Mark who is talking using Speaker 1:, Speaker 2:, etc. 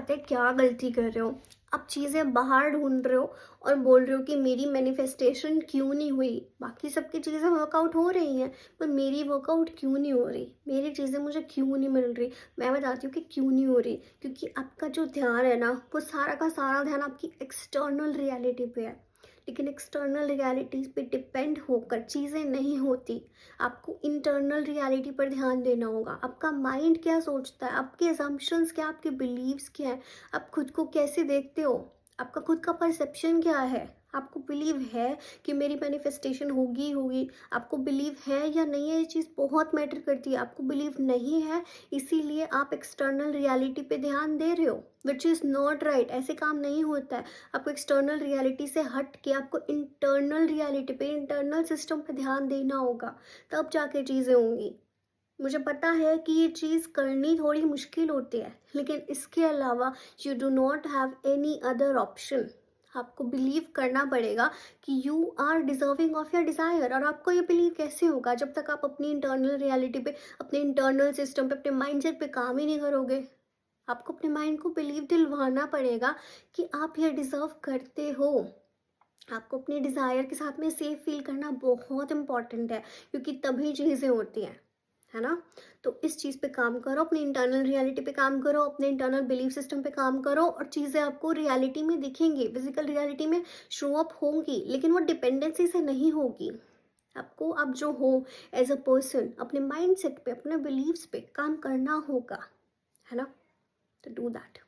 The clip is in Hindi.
Speaker 1: बात है, क्या गलती कर रहे हो? आप चीज़ें बाहर ढूँढ रहे हो और बोल रहे हो कि मेरी मैनिफेस्टेशन क्यों नहीं हुई? बाकी सबकी चीज़ें वर्कआउट हो रही हैं, पर मेरी वर्कआउट क्यों नहीं हो रही? मेरी चीज़ें मुझे क्यों नहीं मिल रही? मैं बताती हूँ कि क्यों नहीं हो रही, क्योंकि आपका जो ध्यान है ना, वो सारा का सारा ध्यान आपकी एक्सटर्नल रियलिटी पे है। लेकिन एक्सटर्नल रियलिटीज़ पे डिपेंड होकर चीज़ें नहीं होती। आपको इंटरनल रियलिटी पर ध्यान देना होगा। आपका माइंड क्या सोचता है, आपके असम्पशंस क्या, आपके बिलीव्स क्या हैं, आप खुद को कैसे देखते हो, आपका खुद का परसेप्शन क्या है। आपको बिलीव है कि मेरी मैनिफेस्टेशन होगी ही होगी, आपको बिलीव है या नहीं है, ये चीज़ बहुत मैटर करती है। आपको बिलीव नहीं है, इसीलिए आप एक्सटर्नल रियलिटी पे ध्यान दे रहे हो, विच इज़ नॉट राइट। ऐसे काम नहीं होता है। आपको एक्सटर्नल रियलिटी से हट के आपको इंटरनल रियलिटी पे, इंटरनल सिस्टम पे ध्यान देना होगा, तब जाके चीज़ें होंगी। मुझे पता है कि ये चीज़ करनी थोड़ी मुश्किल होती है, लेकिन इसके अलावा you do not have any other option. आपको बिलीव करना पड़ेगा कि you are deserving of your desire. और आपको ये बिलीव कैसे होगा जब तक आप अपनी इंटरनल रियलिटी पे, अपने इंटरनल सिस्टम पे, अपने माइंडसेट पे काम ही नहीं करोगे। आपको अपने माइंड को बिलीव दिलवाना पड़ेगा कि आप ये डिज़र्व करते हो। आपको अपने डिज़ायर के साथ में सेफ फील करना बहुत इंपॉर्टेंट है, क्योंकि तभी चीज़ें होती हैं, है ना? तो इस चीज़ पे काम करो, अपनी इंटरनल रियलिटी पे काम करो, अपने इंटरनल बिलीफ सिस्टम पे काम करो, और चीज़ें आपको रियलिटी में दिखेंगी, फिजिकल रियलिटी में शो अप होंगी, लेकिन वो डिपेंडेंसी से नहीं होगी। आपको आप जो हो एज अ पर्सन, अपने माइंड सेट पे, अपने बिलीव्स पे काम करना होगा, है ना? तो डू दैट।